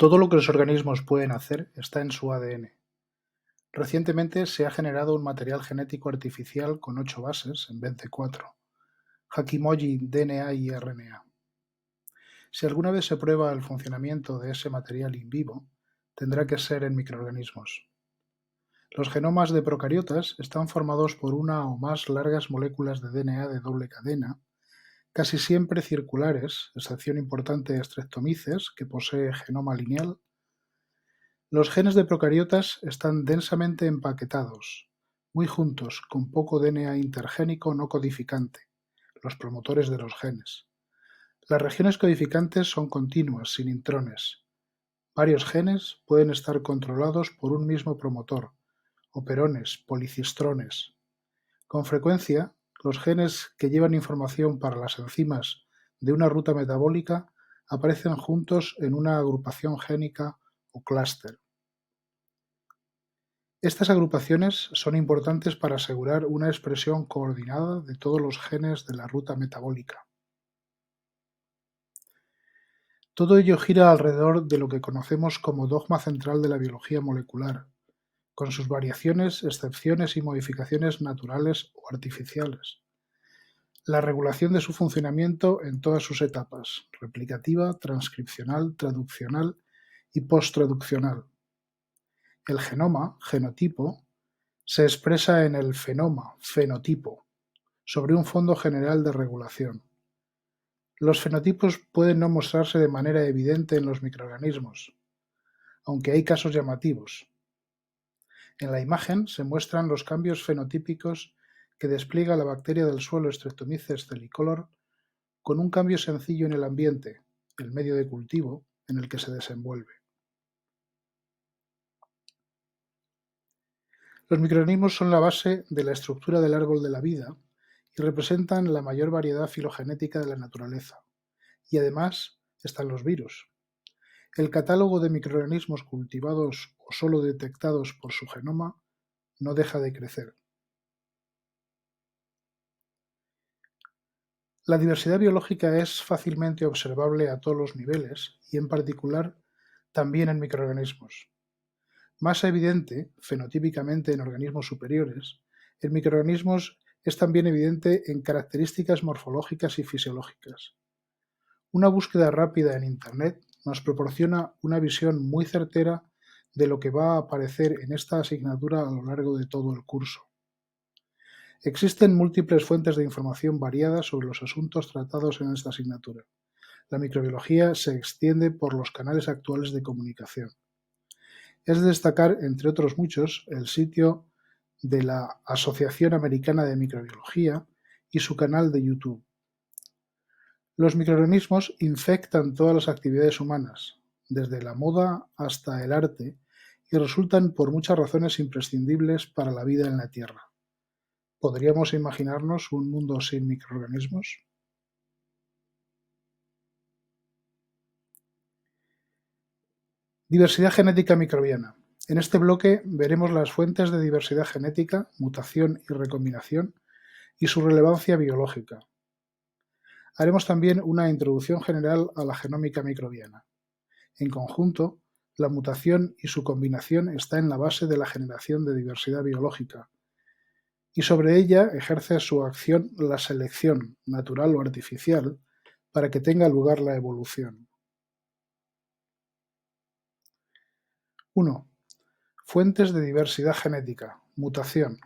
Todo lo que los organismos pueden hacer está en su ADN. Recientemente se ha generado un material genético artificial con 8 bases en vez de 4, Hakimoji DNA y RNA. Si alguna vez se prueba el funcionamiento de ese material in vivo, tendrá que ser en microorganismos. Los genomas de procariotas están formados por una o más largas moléculas de DNA de doble cadena, casi siempre circulares, excepción importante Streptomyces, que posee genoma lineal. Los genes de procariotas están densamente empaquetados, muy juntos, con poco DNA intergénico no codificante, los promotores de los genes. Las regiones codificantes son continuas, sin intrones. Varios genes pueden estar controlados por un mismo promotor, operones, policistrones. Con frecuencia, los genes que llevan información para las enzimas de una ruta metabólica aparecen juntos en una agrupación génica o clúster. Estas agrupaciones son importantes para asegurar una expresión coordinada de todos los genes de la ruta metabólica. Todo ello gira alrededor de lo que conocemos como dogma central de la biología molecular, con sus variaciones, excepciones y modificaciones naturales o artificiales. La regulación de su funcionamiento en todas sus etapas: replicativa, transcripcional, traduccional y posttraduccional. El genoma, genotipo, se expresa en el fenoma, fenotipo, sobre un fondo general de regulación. Los fenotipos pueden no mostrarse de manera evidente en los microorganismos, aunque hay casos llamativos. En la imagen se muestran los cambios fenotípicos que despliega la bacteria del suelo Streptomyces thelicolor con un cambio sencillo en el ambiente, el medio de cultivo, en el que se desenvuelve. Los microorganismos son la base de la estructura del árbol de la vida y representan la mayor variedad filogenética de la naturaleza. Y además están los virus. El catálogo de microorganismos cultivados o solo detectados por su genoma no deja de crecer. La diversidad biológica es fácilmente observable a todos los niveles y en particular también en microorganismos. Más evidente, fenotípicamente en organismos superiores, en microorganismos es también evidente en características morfológicas y fisiológicas. Una búsqueda rápida en Internet nos proporciona una visión muy certera de lo que va a aparecer en esta asignatura a lo largo de todo el curso. Existen múltiples fuentes de información variadas sobre los asuntos tratados en esta asignatura. La microbiología se extiende por los canales actuales de comunicación. Es de destacar, entre otros muchos, el sitio de la Asociación Americana de Microbiología y su canal de YouTube. Los microorganismos infectan todas las actividades humanas, desde la moda hasta el arte, y resultan por muchas razones imprescindibles para la vida en la Tierra. ¿Podríamos imaginarnos un mundo sin microorganismos? Diversidad genética microbiana. En este bloque veremos las fuentes de diversidad genética, mutación y recombinación, y su relevancia biológica. Haremos también una introducción general a la genómica microbiana. En conjunto, la mutación y su combinación está en la base de la generación de diversidad biológica, y sobre ella ejerce su acción la selección, natural o artificial, para que tenga lugar la evolución. 1. Fuentes de diversidad genética. Mutación.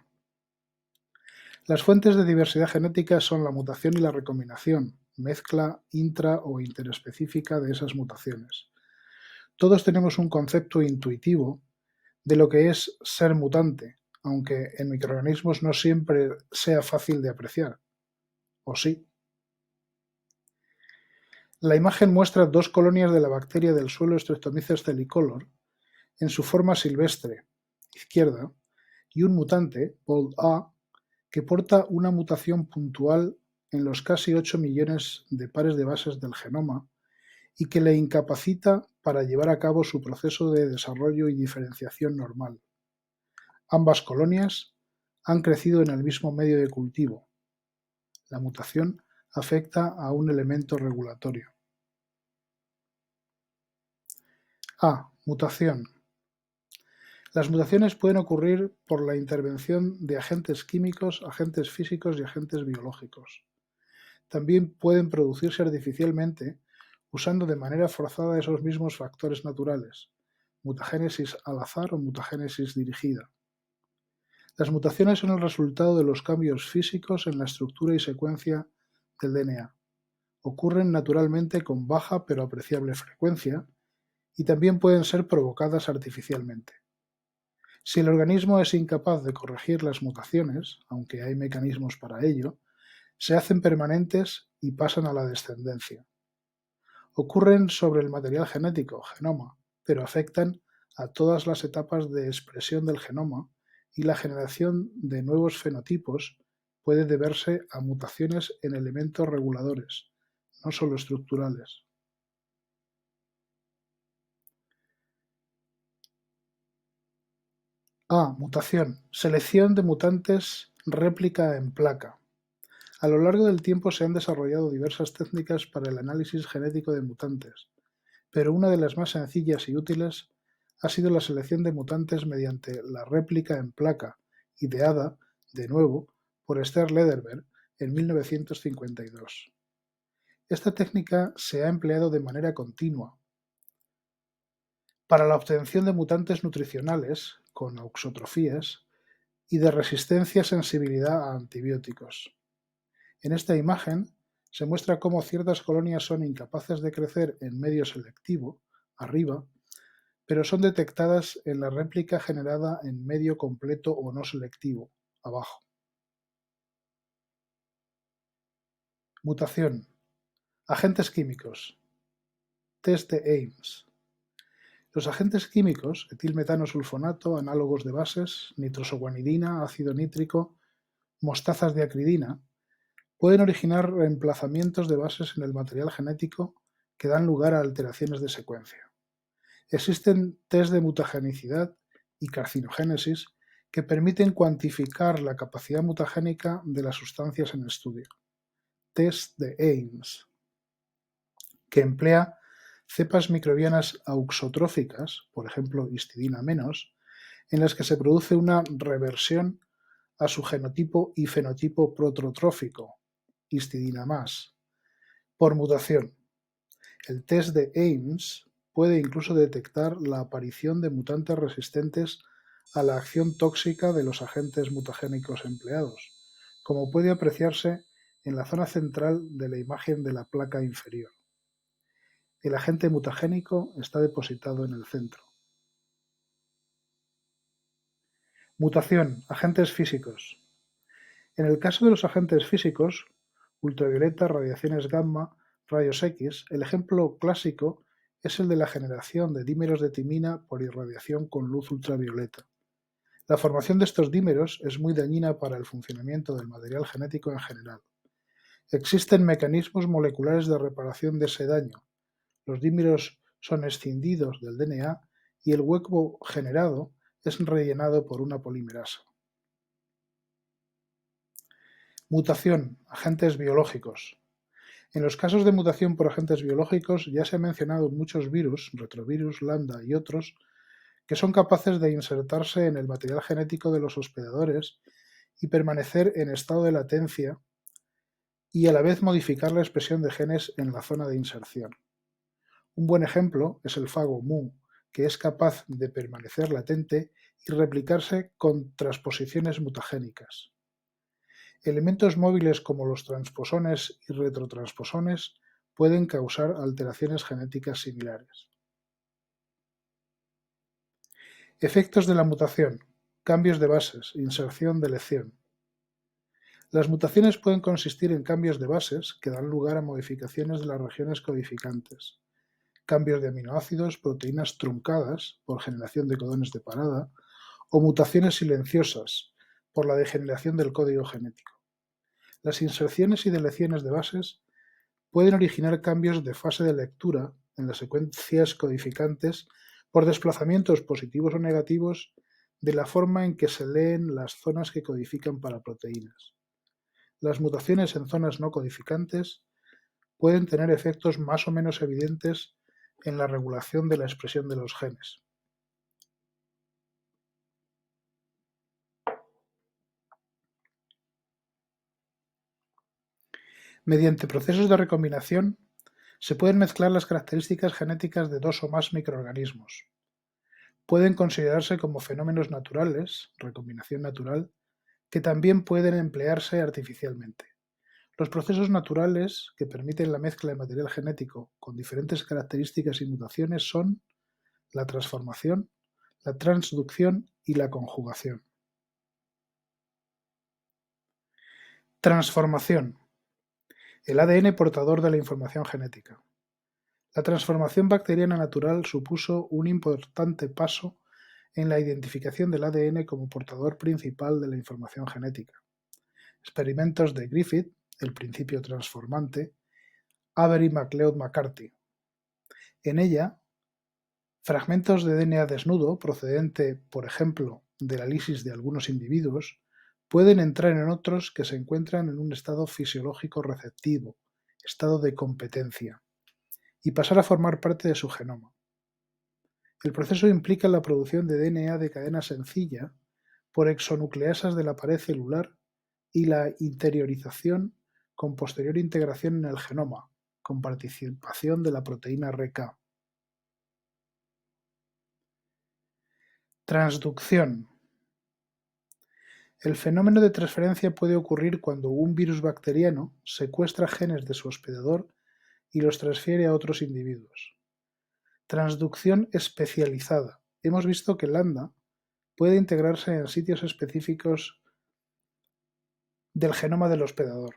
Las fuentes de diversidad genética son la mutación y la recombinación, mezcla intra o interespecífica de esas mutaciones. Todos tenemos un concepto intuitivo de lo que es ser mutante, aunque en microorganismos no siempre sea fácil de apreciar. ¿O sí? La imagen muestra dos colonias de la bacteria del suelo Streptomyces thelicolor en su forma silvestre, izquierda, y un mutante, POLD-A, que porta una mutación puntual en los casi 8 millones de pares de bases del genoma y que le incapacita para llevar a cabo su proceso de desarrollo y diferenciación normal. Ambas colonias han crecido en el mismo medio de cultivo. La mutación afecta a un elemento regulatorio. A. Mutación. Las mutaciones pueden ocurrir por la intervención de agentes químicos, agentes físicos y agentes biológicos. También pueden producirse artificialmente usando de manera forzada esos mismos factores naturales, mutagénesis al azar o mutagénesis dirigida. Las mutaciones son el resultado de los cambios físicos en la estructura y secuencia del DNA. Ocurren naturalmente con baja pero apreciable frecuencia y también pueden ser provocadas artificialmente. Si el organismo es incapaz de corregir las mutaciones, aunque hay mecanismos para ello, se hacen permanentes y pasan a la descendencia. Ocurren sobre el material genético, genoma, pero afectan a todas las etapas de expresión del genoma y la generación de nuevos fenotipos puede deberse a mutaciones en elementos reguladores, no solo estructurales. A. Mutación. Selección de mutantes réplica en placa. A lo largo del tiempo se han desarrollado diversas técnicas para el análisis genético de mutantes, pero una de las más sencillas y útiles ha sido la selección de mutantes mediante la réplica en placa, ideada, de nuevo, por Esther Lederberg en 1952. Esta técnica se ha empleado de manera continua para la obtención de mutantes nutricionales, con auxotrofías, y de resistencia-sensibilidad a antibióticos. En esta imagen se muestra cómo ciertas colonias son incapaces de crecer en medio selectivo, arriba, pero son detectadas en la réplica generada en medio completo o no selectivo, abajo. Mutación. Agentes químicos. Test de Ames. Los agentes químicos, etilmetano-sulfonato, análogos de bases, nitrosoguanidina, ácido nítrico, mostazas de acridina, pueden originar reemplazamientos de bases en el material genético que dan lugar a alteraciones de secuencia. Existen test de mutagenicidad y carcinogénesis que permiten cuantificar la capacidad mutagénica de las sustancias en estudio. Test de Ames, que emplea cepas microbianas auxotróficas, por ejemplo histidina menos, en las que se produce una reversión a su genotipo y fenotipo prototrófico, histidina más, por mutación. El test de Ames puede incluso detectar la aparición de mutantes resistentes a la acción tóxica de los agentes mutagénicos empleados, como puede apreciarse en la zona central de la imagen de la placa inferior. El agente mutagénico está depositado en el centro. Mutación, agentes físicos. En el caso de los agentes físicos, ultravioleta, radiaciones gamma, rayos X, el ejemplo clásico es el de la generación de dímeros de timina por irradiación con luz ultravioleta. La formación de estos dímeros es muy dañina para el funcionamiento del material genético en general. Existen mecanismos moleculares de reparación de ese daño. Los dímeros son escindidos del DNA y el hueco generado es rellenado por una polimerasa. Mutación, agentes biológicos. En los casos de mutación por agentes biológicos ya se han mencionado muchos virus, retrovirus, lambda y otros, que son capaces de insertarse en el material genético de los hospedadores y permanecer en estado de latencia y a la vez modificar la expresión de genes en la zona de inserción. Un buen ejemplo es el fago mu, que es capaz de permanecer latente y replicarse con transposiciones mutagénicas. Elementos móviles como los transposones y retrotransposones pueden causar alteraciones genéticas similares. Efectos de la mutación. Cambios de bases, inserción, deleción. Las mutaciones pueden consistir en cambios de bases que dan lugar a modificaciones de las regiones codificantes, cambios de aminoácidos, proteínas truncadas por generación de codones de parada o mutaciones silenciosas por la degeneración del código genético. Las inserciones y deleciones de bases pueden originar cambios de fase de lectura en las secuencias codificantes por desplazamientos positivos o negativos de la forma en que se leen las zonas que codifican para proteínas. Las mutaciones en zonas no codificantes pueden tener efectos más o menos evidentes en la regulación de la expresión de los genes. Mediante procesos de recombinación, se pueden mezclar las características genéticas de dos o más microorganismos. Pueden considerarse como fenómenos naturales, recombinación natural, que también pueden emplearse artificialmente. Los procesos naturales que permiten la mezcla de material genético con diferentes características y mutaciones son la transformación, la transducción y la conjugación. Transformación. El ADN portador de la información genética. La transformación bacteriana natural supuso un importante paso en la identificación del ADN como portador principal de la información genética. Experimentos de Griffith, el principio transformante, Avery MacLeod McCarthy. En ella, fragmentos de DNA desnudo, procedente, por ejemplo, de la lisis de algunos individuos, pueden entrar en otros que se encuentran en un estado fisiológico receptivo, estado de competencia, y pasar a formar parte de su genoma. El proceso implica la producción de DNA de cadena sencilla por exonucleasas de la pared celular y la interiorización con posterior integración en el genoma, con participación de la proteína RK. Transducción. El fenómeno de transferencia puede ocurrir cuando un virus bacteriano secuestra genes de su hospedador y los transfiere a otros individuos. Transducción especializada. Hemos visto que lambda puede integrarse en sitios específicos del genoma del hospedador.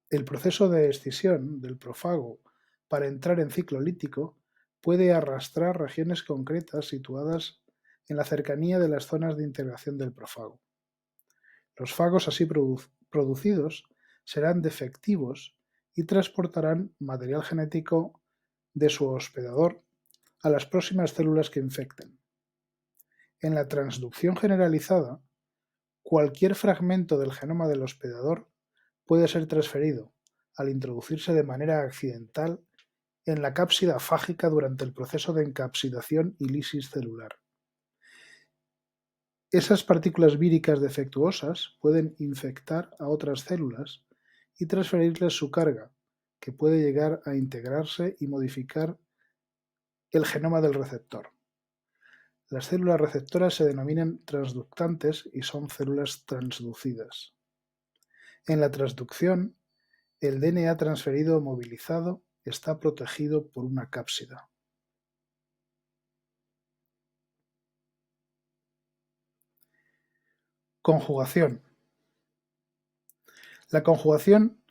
El proceso de escisión del profago para entrar en ciclo lítico puede arrastrar regiones concretas situadas en la cercanía de las zonas de integración del profago. Los fagos así producidos serán defectivos y transportarán material genético de su hospedador a las próximas células que infecten. En la transducción generalizada, cualquier fragmento del genoma del hospedador puede ser transferido al introducirse de manera accidental en la cápsida fágica durante el proceso de encapsidación y lisis celular. Esas partículas víricas defectuosas pueden infectar a otras células y transferirles su carga, que puede llegar a integrarse y modificar el genoma del receptor. Las células receptoras se denominan transductantes y son células transducidas. En la transducción, el DNA transferido o movilizado está protegido por una cápsida. Conjugación. La conjugación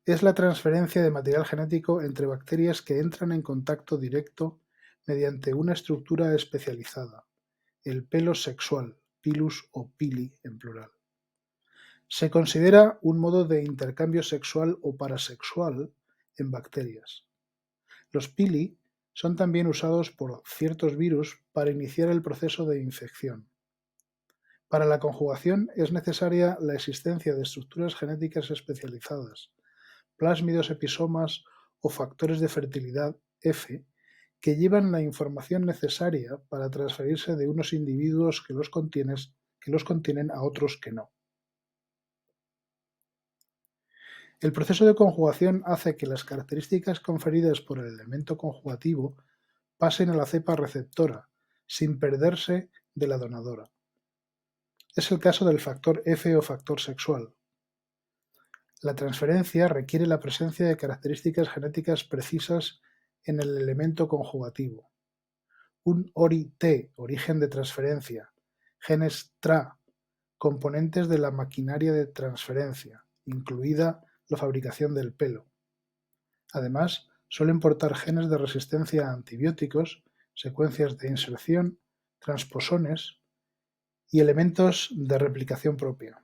es la transferencia de material genético entre bacterias que entran en contacto directo mediante una estructura especializada, el pelo sexual, pilus o pili en plural. Se considera un modo de intercambio sexual o parasexual en bacterias. Los pili son también usados por ciertos virus para iniciar el proceso de infección. Para la conjugación es necesaria la existencia de estructuras genéticas especializadas, plásmidos episomas o factores de fertilidad F que llevan la información necesaria para transferirse de unos individuos que los contienen a otros que no. El proceso de conjugación hace que las características conferidas por el elemento conjugativo pasen a la cepa receptora, sin perderse de la donadora. Es el caso del factor F o factor sexual. La transferencia requiere la presencia de características genéticas precisas en el elemento conjugativo. Un ORI-T, origen de transferencia, genes TRA, componentes de la maquinaria de transferencia, incluida la fabricación del pelo. Además, suelen portar genes de resistencia a antibióticos, secuencias de inserción, transposones y elementos de replicación propia.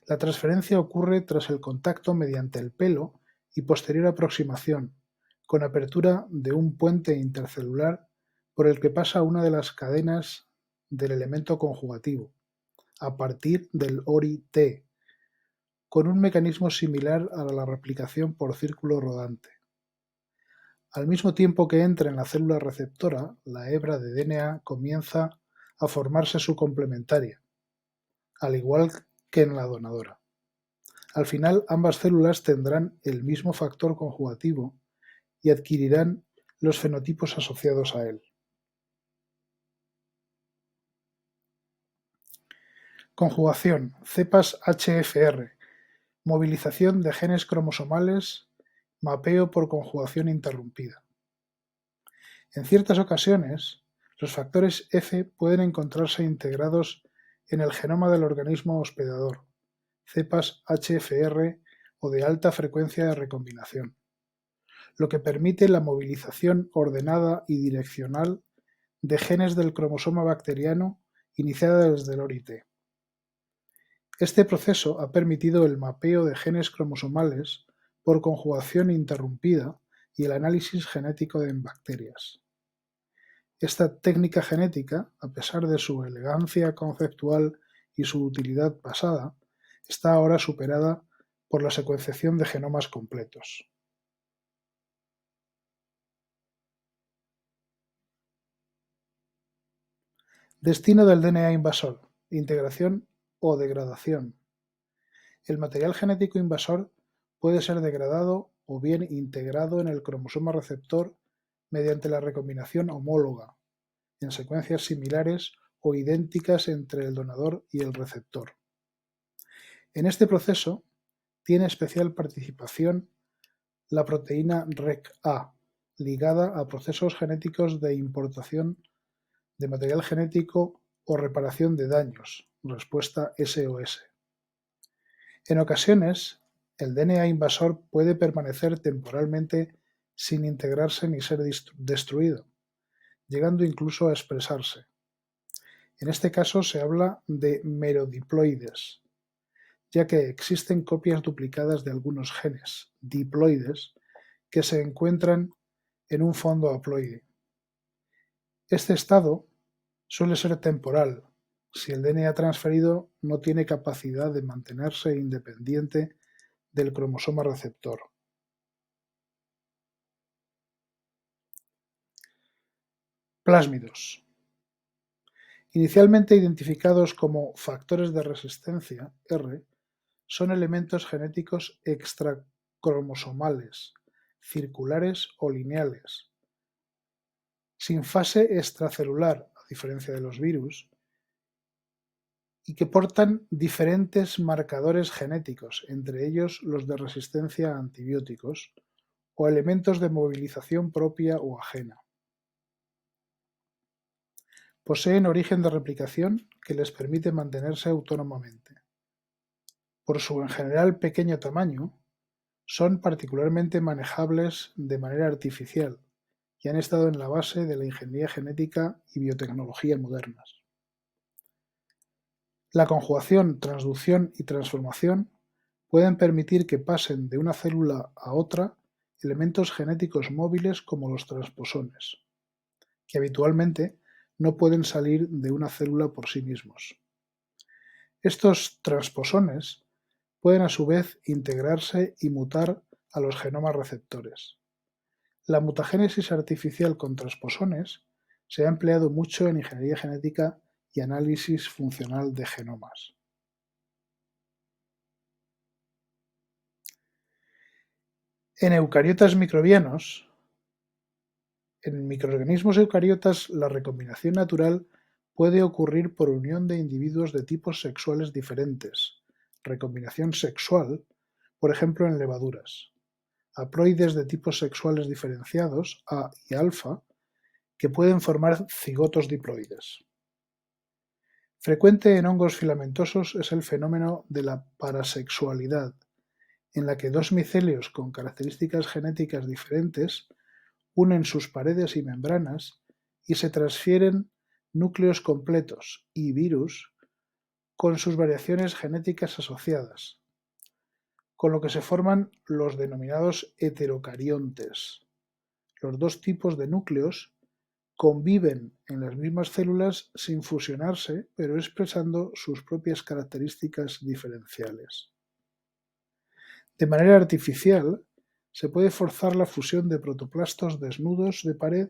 La transferencia ocurre tras el contacto mediante el pelo y posterior aproximación, con apertura de un puente intercelular por el que pasa una de las cadenas del elemento conjugativo, a partir del ORI-T, con un mecanismo similar a la replicación por círculo rodante. Al mismo tiempo que entra en la célula receptora, la hebra de DNA comienza a formarse su complementaria, al igual que en la donadora. Al final, ambas células tendrán el mismo factor conjugativo y adquirirán los fenotipos asociados a él. Conjugación: cepas HFR, movilización de genes cromosomales, mapeo por conjugación interrumpida. En ciertas ocasiones, los factores F pueden encontrarse integrados en el genoma del organismo hospedador, cepas HFR o de alta frecuencia de recombinación, lo que permite la movilización ordenada y direccional de genes del cromosoma bacteriano iniciada desde el ORI-T. Este proceso ha permitido el mapeo de genes cromosomales por conjugación interrumpida y el análisis genético en bacterias. Esta técnica genética, a pesar de su elegancia conceptual y su utilidad pasada, está ahora superada por la secuenciación de genomas completos. Destino del DNA invasor: integración o degradación. El material genético invasor puede ser degradado o bien integrado en el cromosoma receptor mediante la recombinación homóloga, en secuencias similares o idénticas entre el donador y el receptor. En este proceso tiene especial participación la proteína REC-A, ligada a procesos genéticos de importación de material genético o reparación de daños, respuesta SOS. En ocasiones, el DNA invasor puede permanecer temporalmente sin integrarse ni ser destruido, llegando incluso a expresarse. En este caso se habla de merodiploides, ya que existen copias duplicadas de algunos genes diploides que se encuentran en un fondo haploide. Este estado suele ser temporal si el DNA transferido no tiene capacidad de mantenerse independiente del cromosoma receptor. Plásmidos. Inicialmente identificados como factores de resistencia, R, son elementos genéticos extracromosomales, circulares o lineales, sin fase extracelular, a diferencia de los virus, y que portan diferentes marcadores genéticos, entre ellos los de resistencia a antibióticos, o elementos de movilización propia o ajena. Poseen origen de replicación que les permite mantenerse autónomamente. Por su en general pequeño tamaño, son particularmente manejables de manera artificial y han estado en la base de la ingeniería genética y biotecnología modernas. La conjugación, transducción y transformación pueden permitir que pasen de una célula a otra elementos genéticos móviles como los transposones, que habitualmente no pueden salir de una célula por sí mismos. Estos transposones pueden a su vez integrarse y mutar a los genomas receptores. La mutagénesis artificial con transposones se ha empleado mucho en ingeniería genética y análisis funcional de genomas. En eucariotas microbianos, en microorganismos eucariotas, la recombinación natural puede ocurrir por unión de individuos de tipos sexuales diferentes, recombinación sexual, por ejemplo en levaduras, haploides de tipos sexuales diferenciados, A y alfa, que pueden formar cigotos diploides. Frecuente en hongos filamentosos es el fenómeno de la parasexualidad, en la que dos micelios con características genéticas diferentes unen sus paredes y membranas y se transfieren núcleos completos y virus con sus variaciones genéticas asociadas, con lo que se forman los denominados heterocariontes. Los dos tipos de núcleos conviven en las mismas células sin fusionarse, pero expresando sus propias características diferenciales. De manera artificial, se puede forzar la fusión de protoplastos desnudos de pared,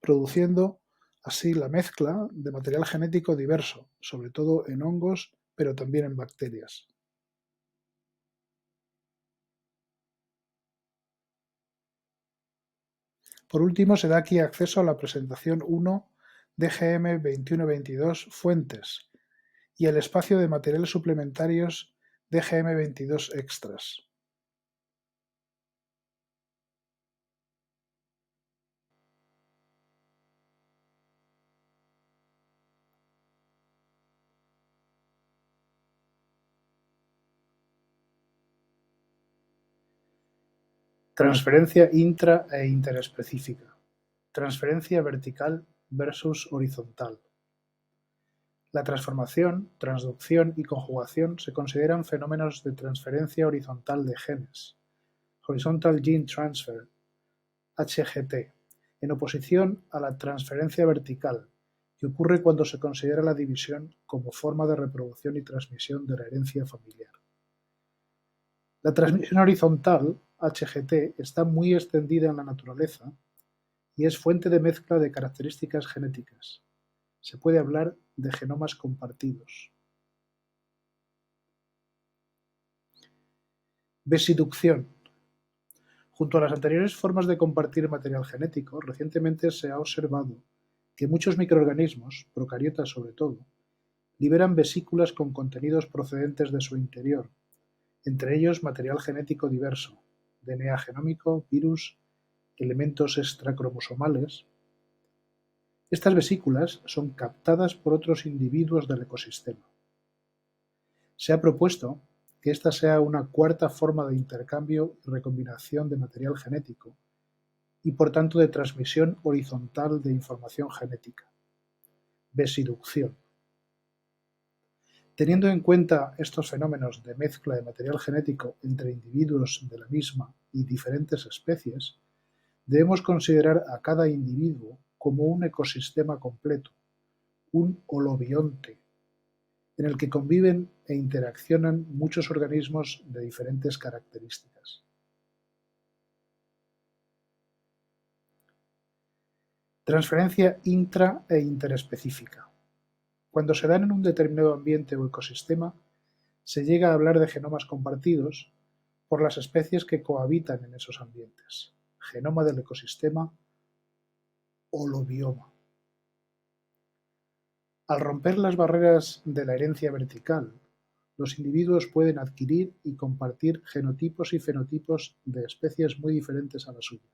produciendo así la mezcla de material genético diverso, sobre todo en hongos, pero también en bacterias. Por último, se da aquí acceso a la presentación 1 DGM 2122 Fuentes y el espacio de materiales suplementarios DGM 22 Extras. Transferencia intra e interespecífica. Transferencia vertical versus horizontal. La transformación, transducción y conjugación se consideran fenómenos de transferencia horizontal de genes, Horizontal Gene Transfer, HGT, en oposición a la transferencia vertical, que ocurre cuando se considera la división como forma de reproducción y transmisión de la herencia familiar. La transmisión horizontal, HGT, está muy extendida en la naturaleza y es fuente de mezcla de características genéticas. Se puede hablar de genomas compartidos. Besiducción. Junto a las anteriores formas de compartir material genético, recientemente se ha observado que muchos microorganismos, procariotas sobre todo, liberan vesículas con contenidos procedentes de su interior, entre ellos material genético diverso, DNA genómico, virus, elementos extracromosomales. Estas vesículas son captadas por otros individuos del ecosistema. Se ha propuesto que esta sea una cuarta forma de intercambio y recombinación de material genético y por tanto de transmisión horizontal de información genética. Besiducción. Teniendo en cuenta estos fenómenos de mezcla de material genético entre individuos de la misma y diferentes especies, debemos considerar a cada individuo como un ecosistema completo, un holobionte, en el que conviven e interaccionan muchos organismos de diferentes características. Transferencia intra e interespecífica. Cuando se dan en un determinado ambiente o ecosistema, se llega a hablar de genomas compartidos por las especies que cohabitan en esos ambientes. Genoma del ecosistema, holobioma. Al romper las barreras de la herencia vertical, los individuos pueden adquirir y compartir genotipos y fenotipos de especies muy diferentes a la suya.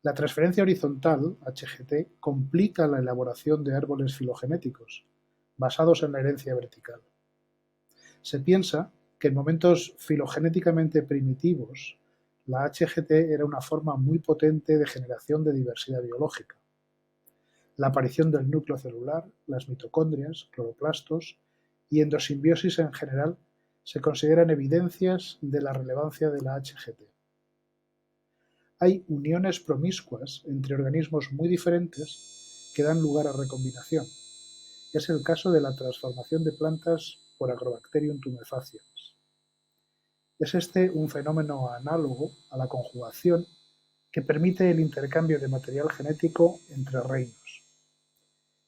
La transferencia horizontal, HGT, complica la elaboración de árboles filogenéticos, basados en la herencia vertical. Se piensa que en momentos filogenéticamente primitivos, la HGT era una forma muy potente de generación de diversidad biológica. La aparición del núcleo celular, las mitocondrias, cloroplastos y endosimbiosis en general se consideran evidencias de la relevancia de la HGT. Hay uniones promiscuas entre organismos muy diferentes que dan lugar a recombinación. Es el caso de la transformación de plantas por Agrobacterium tumefaciens. Es este un fenómeno análogo a la conjugación que permite el intercambio de material genético entre reinos.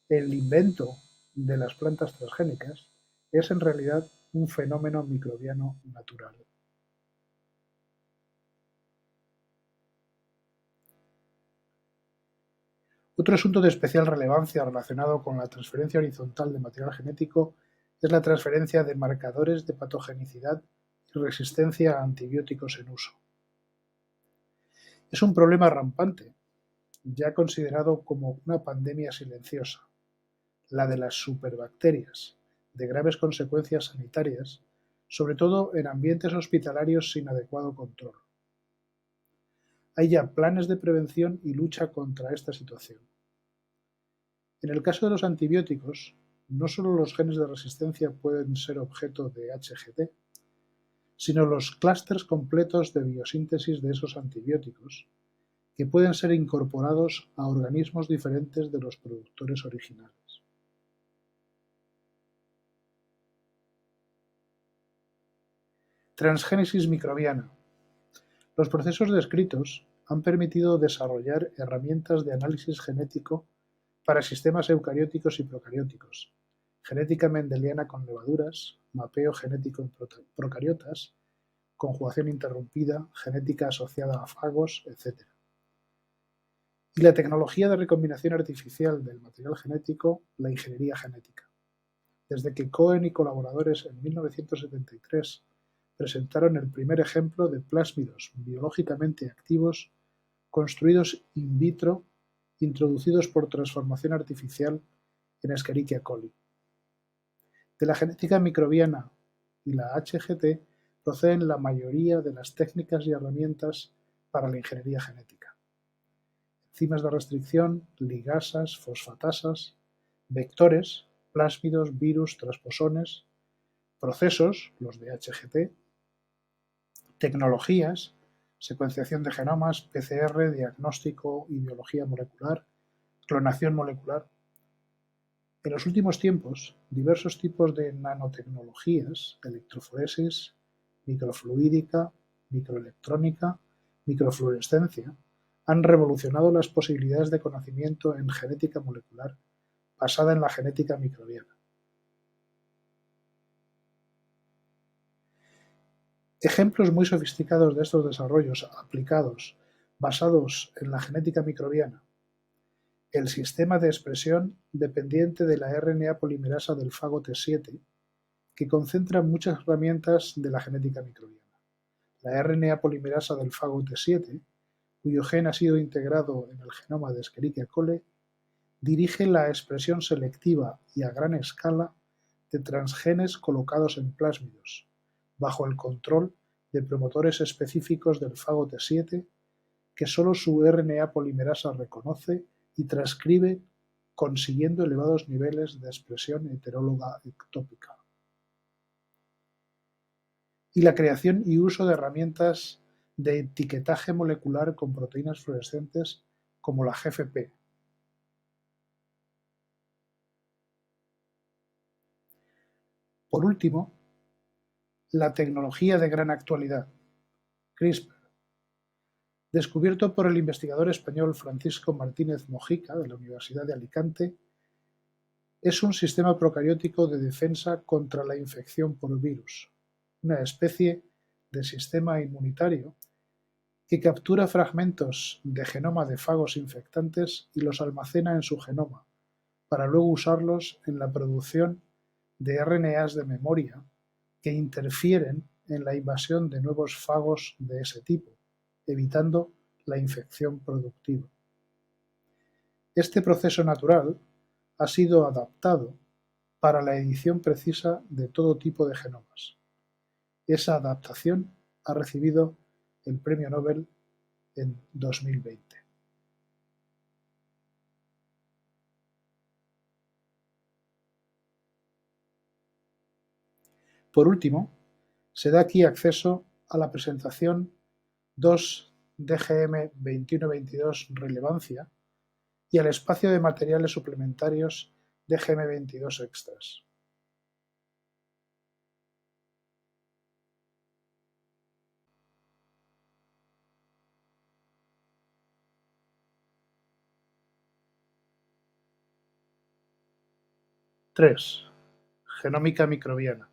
El invento de las plantas transgénicas es en realidad un fenómeno microbiano natural. Otro asunto de especial relevancia relacionado con la transferencia horizontal de material genético es la transferencia de marcadores de patogenicidad y resistencia a antibióticos en uso. Es un problema rampante, ya considerado como una pandemia silenciosa, la de las superbacterias, de graves consecuencias sanitarias, sobre todo en ambientes hospitalarios sin adecuado control. Hay ya planes de prevención y lucha contra esta situación. En el caso de los antibióticos, no solo los genes de resistencia pueden ser objeto de HGT, sino los clústeres completos de biosíntesis de esos antibióticos, que pueden ser incorporados a organismos diferentes de los productores originales. Transgénesis microbiana. Los procesos descritos han permitido desarrollar herramientas de análisis genético para sistemas eucarióticos y procarióticos, genética mendeliana con levaduras, mapeo genético en procariotas, conjugación interrumpida, genética asociada a fagos, etc. Y la tecnología de recombinación artificial del material genético, la ingeniería genética. Desde que Cohen y colaboradores en 1973 presentaron el primer ejemplo de plásmidos biológicamente activos construidos in vitro introducidos por transformación artificial en Escherichia coli. De la genética microbiana y la HGT proceden la mayoría de las técnicas y herramientas para la ingeniería genética. Enzimas de restricción, ligasas, fosfatasas, vectores, plásmidos, virus, transposones, procesos, los de HGT, tecnologías, secuenciación de genomas, PCR, diagnóstico y biología molecular, clonación molecular. En los últimos tiempos, diversos tipos de nanotecnologías, electroforesis, microfluídica, microelectrónica, microfluorescencia, han revolucionado las posibilidades de conocimiento en genética molecular basada en la genética microbiana. Ejemplos muy sofisticados de estos desarrollos aplicados basados en la genética microbiana: el sistema de expresión dependiente de la RNA polimerasa del fago T7, que concentra muchas herramientas de la genética microbiana. La RNA polimerasa del fago T7, cuyo gen ha sido integrado en el genoma de Escherichia coli, dirige la expresión selectiva y a gran escala de transgenes colocados en plásmidos, bajo el control de promotores específicos del fago T7 que solo su RNA polimerasa reconoce y transcribe, consiguiendo elevados niveles de expresión heteróloga ectópica. Y la creación y uso de herramientas de etiquetaje molecular con proteínas fluorescentes como la GFP. Por último, la tecnología de gran actualidad, CRISPR, descubierto por el investigador español Francisco Martínez Mojica de la Universidad de Alicante, es un sistema procariótico de defensa contra la infección por virus, una especie de sistema inmunitario que captura fragmentos de genoma de fagos infectantes y los almacena en su genoma, para luego usarlos en la producción de RNAs de memoria que interfieren en la invasión de nuevos fagos de ese tipo, evitando la infección productiva. Este proceso natural ha sido adaptado para la edición precisa de todo tipo de genomas. Esa adaptación ha recibido el Premio Nobel en 2020. Por último, se da aquí acceso a la presentación 2 DGM 2122 Relevancia y al espacio de materiales suplementarios DGM 22 Extras. ¡3! Genómica microbiana.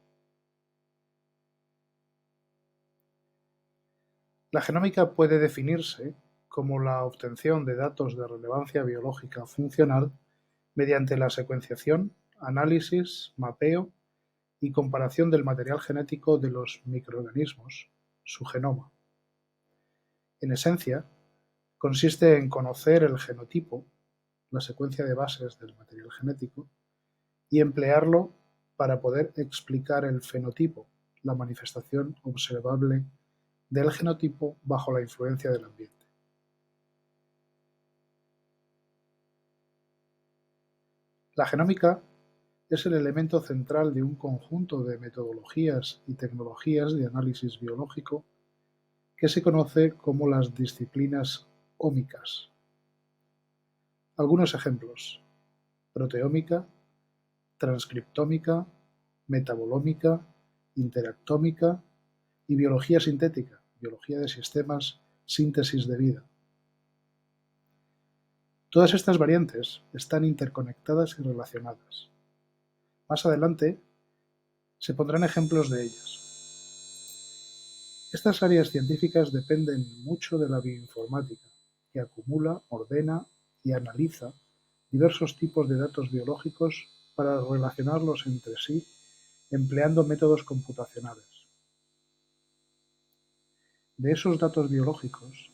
La genómica puede definirse como la obtención de datos de relevancia biológica funcional mediante la secuenciación, análisis, mapeo y comparación del material genético de los microorganismos, su genoma. En esencia, consiste en conocer el genotipo, la secuencia de bases del material genético, y emplearlo para poder explicar el fenotipo, la manifestación observable del genotipo bajo la influencia del ambiente. La genómica es el elemento central de un conjunto de metodologías y tecnologías de análisis biológico que se conoce como las disciplinas ómicas. Algunos ejemplos: proteómica, transcriptómica, metabolómica, interactómica y biología sintética, biología de sistemas, síntesis de vida. Todas estas variantes están interconectadas y relacionadas. Más adelante se pondrán ejemplos de ellas. Estas áreas científicas dependen mucho de la bioinformática, que acumula, ordena y analiza diversos tipos de datos biológicos para relacionarlos entre sí empleando métodos computacionales. De esos datos biológicos,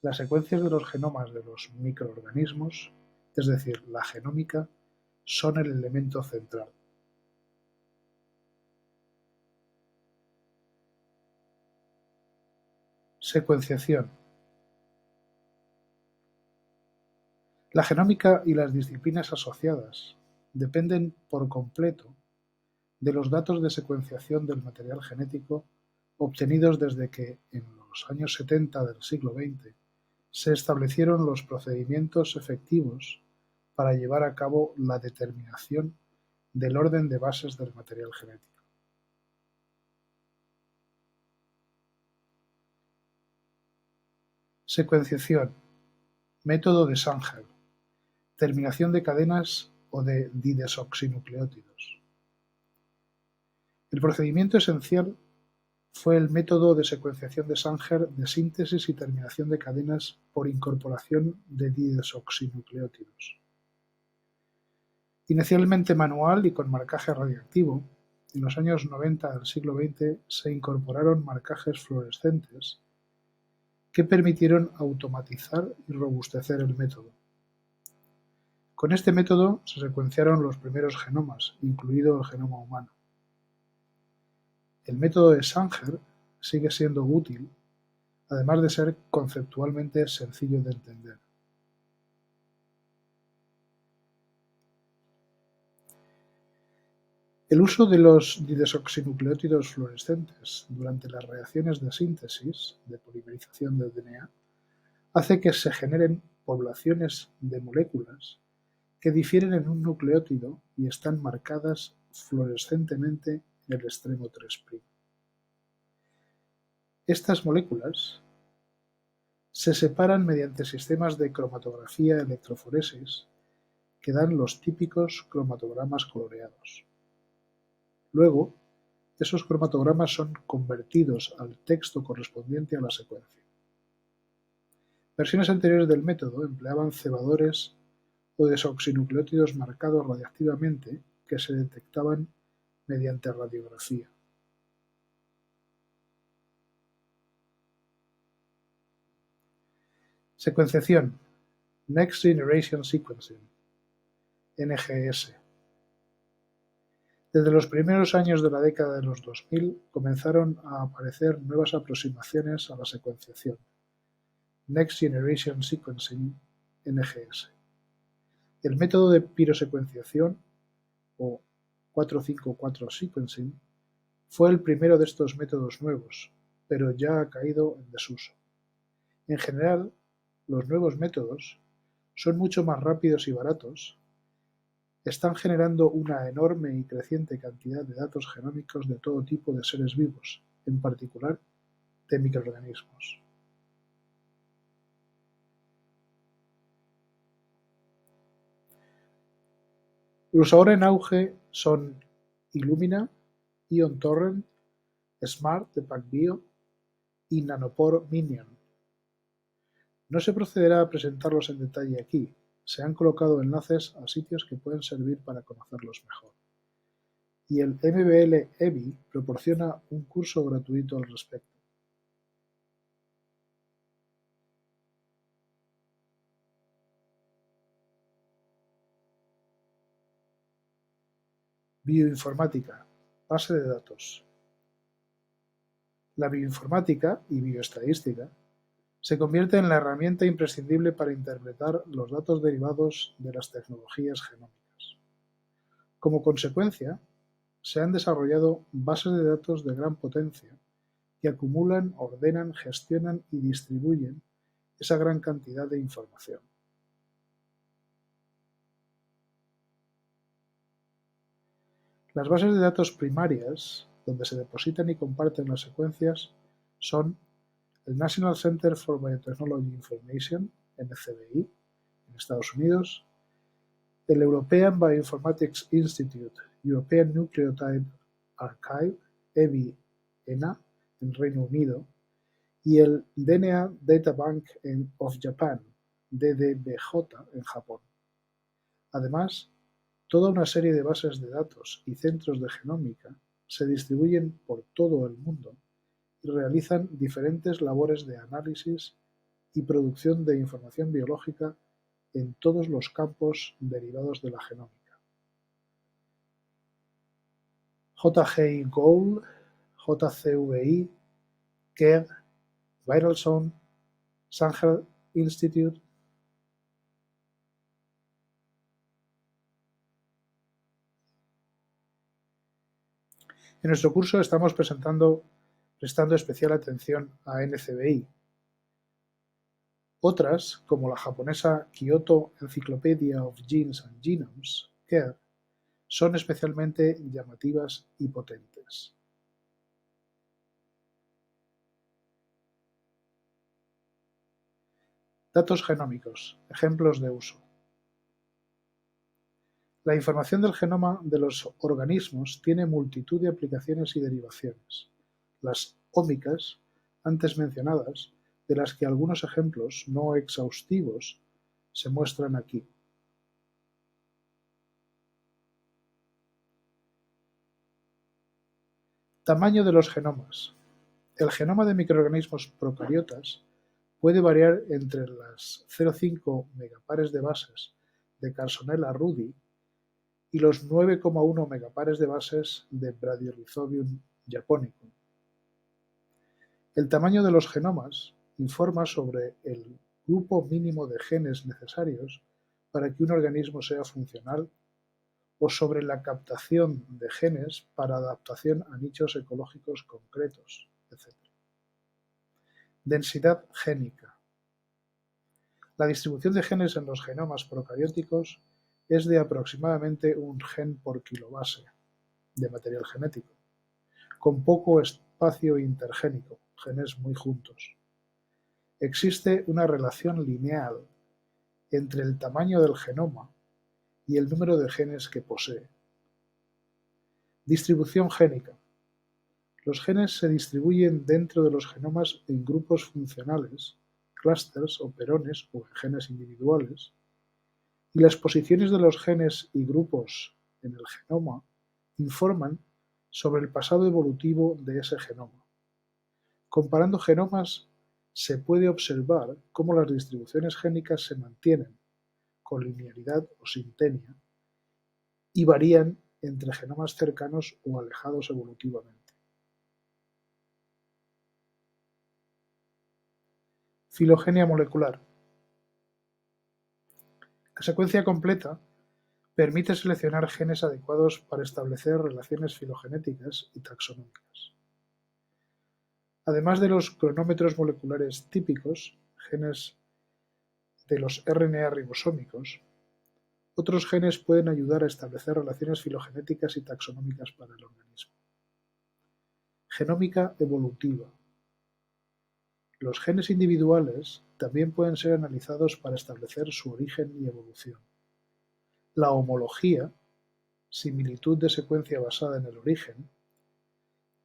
las secuencias de los genomas de los microorganismos, es decir, la genómica, son el elemento central. Secuenciación. La genómica y las disciplinas asociadas dependen por completo de los datos de secuenciación del material genético obtenidos desde que, en los años 70 del siglo XX, se establecieron los procedimientos efectivos para llevar a cabo la determinación del orden de bases del material genético. Secuenciación. Método de Sanger. Terminación de cadenas o de didesoxinucleótidos. El procedimiento esencial fue el método de secuenciación de Sanger de síntesis y terminación de cadenas por incorporación de didesoxinucleótidos. Inicialmente manual y con marcaje radiactivo, en los años 90 del siglo XX se incorporaron marcajes fluorescentes que permitieron automatizar y robustecer el método. Con este método se secuenciaron los primeros genomas, incluido el genoma humano. El método de Sanger sigue siendo útil, además de ser conceptualmente sencillo de entender. El uso de los didesoxinucleótidos fluorescentes durante las reacciones de síntesis, de polimerización del DNA, hace que se generen poblaciones de moléculas que difieren en un nucleótido y están marcadas fluorescentemente en el extremo 3'. Estas moléculas se separan mediante sistemas de cromatografía electroforesis que dan los típicos cromatogramas coloreados. Luego, esos cromatogramas son convertidos al texto correspondiente a la secuencia. Versiones anteriores del método empleaban cebadores o desoxinucleótidos marcados radiactivamente que se detectaban mediante radiografía. Secuenciación. Next Generation Sequencing. NGS. Desde los primeros años de la década de los 2000 comenzaron a aparecer nuevas aproximaciones a la secuenciación. Next Generation Sequencing, NGS. El método de pirosecuenciación, o 454 sequencing, fue el primero de estos métodos nuevos, pero ya ha caído en desuso. En general, los nuevos métodos son mucho más rápidos y baratos, están generando una enorme y creciente cantidad de datos genómicos de todo tipo de seres vivos, en particular de microorganismos. Los ahora en auge son Illumina, Ion Torrent, Smart de PacBio y Nanopore Minion. No se procederá a presentarlos en detalle aquí, se han colocado enlaces a sitios que pueden servir para conocerlos mejor. Y el MBL EBI proporciona un curso gratuito al respecto. Bioinformática, base de datos. La bioinformática y bioestadística se convierte en la herramienta imprescindible para interpretar los datos derivados de las tecnologías genómicas. Como consecuencia, se han desarrollado bases de datos de gran potencia que acumulan, ordenan, gestionan y distribuyen esa gran cantidad de información. Las bases de datos primarias, donde se depositan y comparten las secuencias, son el National Center for Biotechnology Information, NCBI, en Estados Unidos, el European Bioinformatics Institute, European Nucleotide Archive, EBI-ENA, en Reino Unido, y el DNA Data Bank of Japan, DDBJ, en Japón. Además, toda una serie de bases de datos y centros de genómica se distribuyen por todo el mundo y realizan diferentes labores de análisis y producción de información biológica en todos los campos derivados de la genómica. JGI Gould, JCVI, KEGG, ViralZone, Sanger Institute. En nuestro curso estamos prestando especial atención a NCBI. Otras, como la japonesa Kyoto Encyclopedia of Genes and Genomes, KEGG, son especialmente llamativas y potentes. Datos genómicos, ejemplos de uso. La información del genoma de los organismos tiene multitud de aplicaciones y derivaciones. Las ómicas, antes mencionadas, de las que algunos ejemplos no exhaustivos se muestran aquí. Tamaño de los genomas. El genoma de microorganismos procariotas puede variar entre las 0,5 megapares de bases de Carsonella rudi y los 9,1 megapares de bases de Bradyrhizobium japonicum. El tamaño de los genomas informa sobre el grupo mínimo de genes necesarios para que un organismo sea funcional o sobre la captación de genes para adaptación a nichos ecológicos concretos, etc. Densidad génica. La distribución de genes en los genomas procarióticos es de aproximadamente un gen por kilobase de material genético, con poco espacio intergénico, genes muy juntos. Existe una relación lineal entre el tamaño del genoma y el número de genes que posee. Distribución génica. Los genes se distribuyen dentro de los genomas en grupos funcionales, clústeres o perones o en genes individuales, y las posiciones de los genes y grupos en el genoma informan sobre el pasado evolutivo de ese genoma. Comparando genomas, se puede observar cómo las distribuciones génicas se mantienen con linealidad o sintenia y varían entre genomas cercanos o alejados evolutivamente. Filogenia molecular. La secuencia completa permite seleccionar genes adecuados para establecer relaciones filogenéticas y taxonómicas. Además de los cronómetros moleculares típicos, genes de los RNA ribosómicos, otros genes pueden ayudar a establecer relaciones filogenéticas y taxonómicas para el organismo. Genómica evolutiva. Los genes individuales también pueden ser analizados para establecer su origen y evolución. La homología, similitud de secuencia basada en el origen,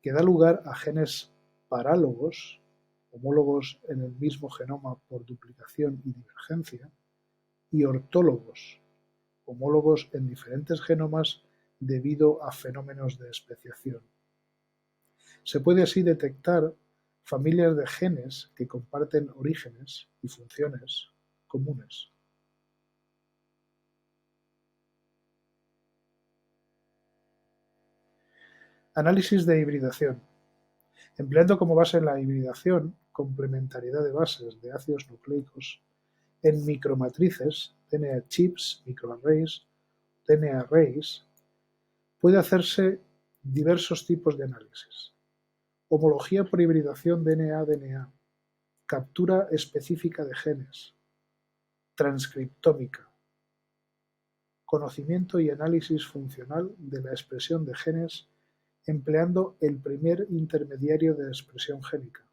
que da lugar a genes parálogos, homólogos en el mismo genoma por duplicación y divergencia, y ortólogos, homólogos en diferentes genomas debido a fenómenos de especiación. Se puede así detectar familias de genes que comparten orígenes y funciones comunes. Análisis de hibridación. Empleando como base la hibridación, complementariedad de bases de ácidos nucleicos en micromatrices, DNA chips, microarrays, DNA arrays, puede hacerse diversos tipos de análisis. Homología por hibridación DNA-DNA, captura específica de genes, transcriptómica, conocimiento y análisis funcional de la expresión de genes empleando el primer intermediario de expresión génica,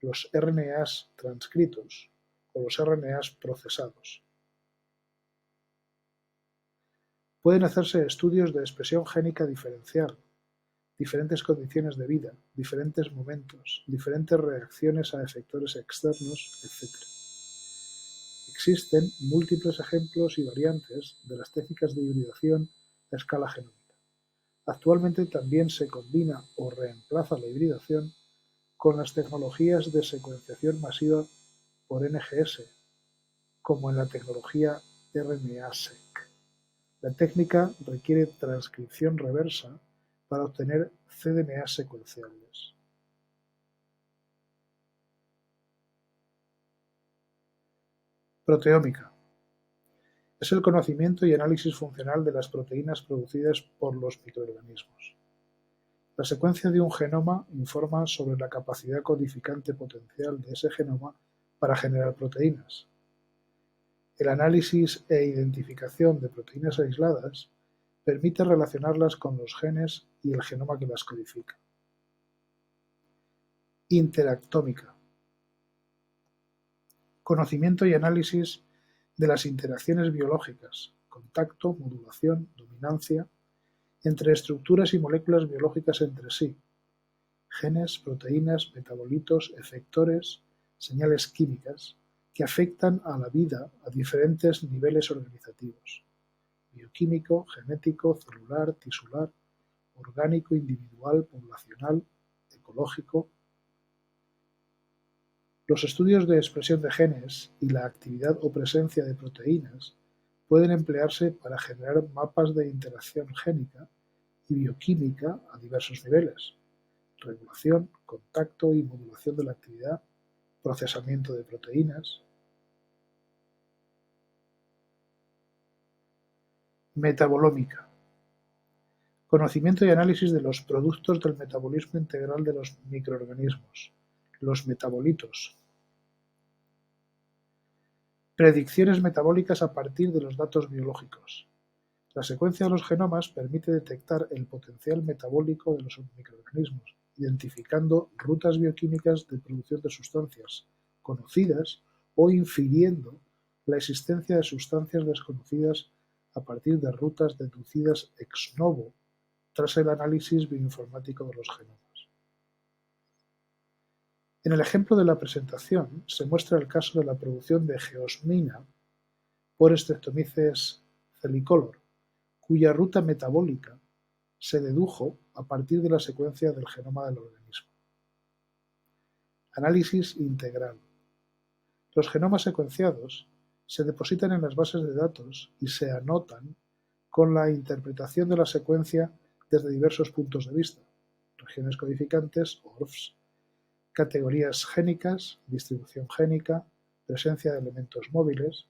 los RNAs transcritos o los RNAs procesados. Pueden hacerse estudios de expresión génica diferencial, diferentes condiciones de vida, diferentes momentos, diferentes reacciones a efectores externos, etc. Existen múltiples ejemplos y variantes de las técnicas de hibridación a escala genómica. Actualmente también se combina o reemplaza la hibridación con las tecnologías de secuenciación masiva por NGS, como en la tecnología RNA-seq. La técnica requiere transcripción reversa para obtener cDNA secuenciables. Proteómica. Es el conocimiento y análisis funcional de las proteínas producidas por los microorganismos. La secuencia de un genoma informa sobre la capacidad codificante potencial de ese genoma para generar proteínas. El análisis e identificación de proteínas aisladas permite relacionarlas con los genes y el genoma que las codifica. Interactómica. Conocimiento y análisis de las interacciones biológicas, contacto, modulación, dominancia, entre estructuras y moléculas biológicas entre sí, genes, proteínas, metabolitos, efectores, señales químicas, que afectan a la vida a diferentes niveles organizativos: bioquímico, genético, celular, tisular, orgánico, individual, poblacional, ecológico. Los estudios de expresión de genes y la actividad o presencia de proteínas pueden emplearse para generar mapas de interacción génica y bioquímica a diversos niveles: regulación, contacto y modulación de la actividad, procesamiento de proteínas. Metabolómica. Conocimiento y análisis de los productos del metabolismo integral de los microorganismos, los metabolitos. Predicciones metabólicas a partir de los datos biológicos. La secuencia de los genomas permite detectar el potencial metabólico de los microorganismos, identificando rutas bioquímicas de producción de sustancias conocidas o infiriendo la existencia de sustancias desconocidas a partir de rutas deducidas ex novo tras el análisis bioinformático de los genomas. En el ejemplo de la presentación se muestra el caso de la producción de geosmina por Streptomyces thelicolor, cuya ruta metabólica se dedujo a partir de la secuencia del genoma del organismo. Análisis integral. Los genomas secuenciados se depositan en las bases de datos y se anotan con la interpretación de la secuencia desde diversos puntos de vista: regiones codificantes, ORFs, categorías génicas, distribución génica, presencia de elementos móviles.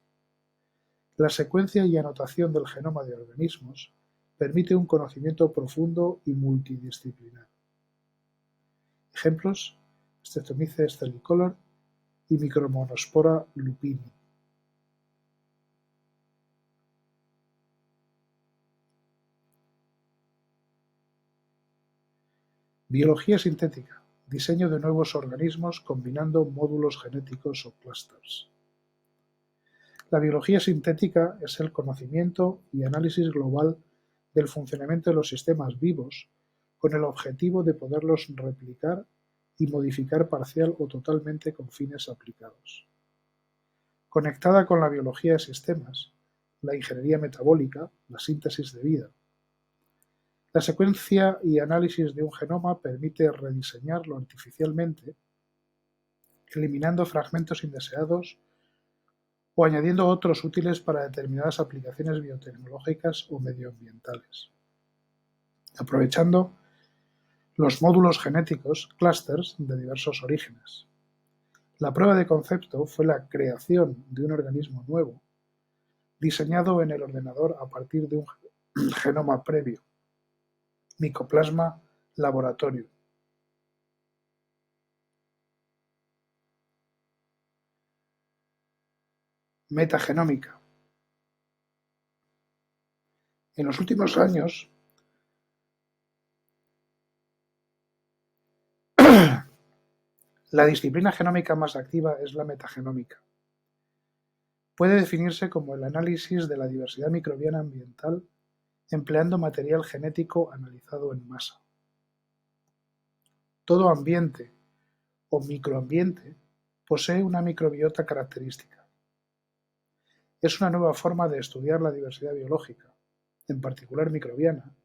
La secuencia y anotación del genoma de organismos permite un conocimiento profundo y multidisciplinar. Ejemplos: Streptomyces thelicolor y Micromonospora lupini. Biología sintética. Diseño de nuevos organismos combinando módulos genéticos o clústeres. La biología sintética es el conocimiento y análisis global del funcionamiento de los sistemas vivos con el objetivo de poderlos replicar y modificar parcial o totalmente con fines aplicados. Conectada con la biología de sistemas, la ingeniería metabólica, la síntesis de vida. La secuencia y análisis de un genoma permite rediseñarlo artificialmente, eliminando fragmentos indeseados o añadiendo otros útiles para determinadas aplicaciones biotecnológicas o medioambientales. Aprovechando los módulos genéticos, clústeres de diversos orígenes. La prueba de concepto fue la creación de un organismo nuevo, diseñado en el ordenador a partir de un genoma previo, Mycoplasma laboratorio. Metagenómica. En los últimos años, La disciplina genómica más activa es la metagenómica. Puede definirse como el análisis de la diversidad microbiana ambiental empleando material genético analizado en masa. Todo ambiente o microambiente posee una microbiota característica. Es una nueva forma de estudiar la diversidad biológica, en particular microbiana,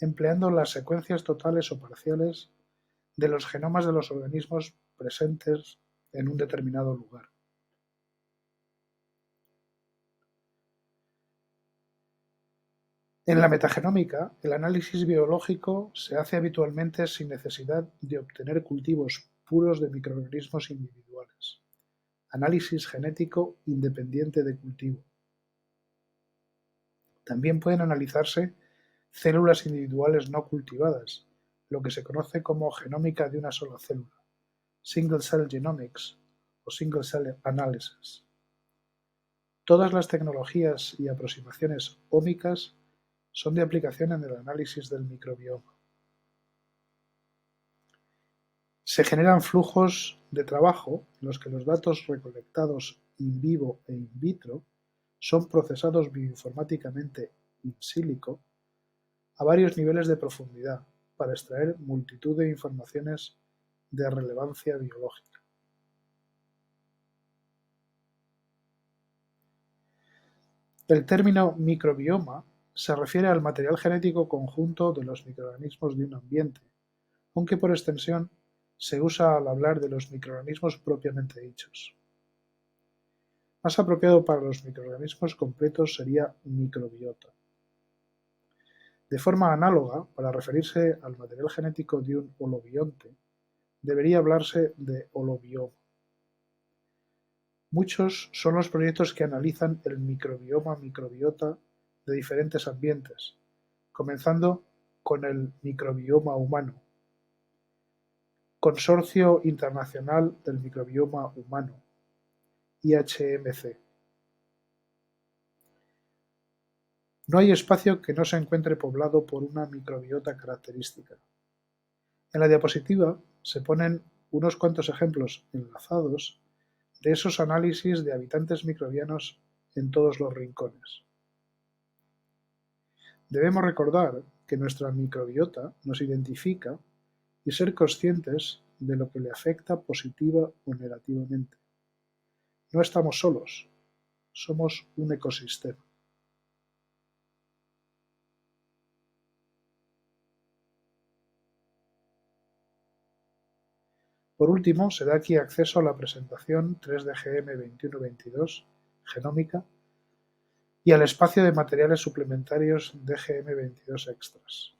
empleando las secuencias totales o parciales de los genomas de los organismos presentes en un determinado lugar. En la metagenómica, el análisis biológico se hace habitualmente sin necesidad de obtener cultivos puros de microorganismos individuales. Análisis genético independiente de cultivo. También pueden analizarse células individuales no cultivadas, lo que se conoce como genómica de una sola célula, single cell genomics o single cell analysis. Todas las tecnologías y aproximaciones ómicas son de aplicación en el análisis del microbioma. Se generan flujos de trabajo en los que los datos recolectados in vivo e in vitro son procesados bioinformáticamente in silico a varios niveles de profundidad para extraer multitud de informaciones de relevancia biológica. El término microbioma se refiere al material genético conjunto de los microorganismos de un ambiente, aunque por extensión se usa al hablar de los microorganismos propiamente dichos. Más apropiado para los microorganismos completos sería microbiota. De forma análoga, para referirse al material genético de un holobionte, debería hablarse de holobioma. Muchos son los proyectos que analizan el microbioma-microbiota de diferentes ambientes, comenzando con el microbioma humano. Consorcio Internacional del Microbioma Humano, IHMC. No hay espacio que no se encuentre poblado por una microbiota característica. En la diapositiva se ponen unos cuantos ejemplos enlazados de esos análisis de habitantes microbianos en todos los rincones. Debemos recordar que nuestra microbiota nos identifica y ser conscientes de lo que le afecta positiva o negativamente. No estamos solos, somos un ecosistema. Por último, se da aquí acceso a la presentación 3DGM2122 genómica y al espacio de materiales suplementarios DGM22 extras.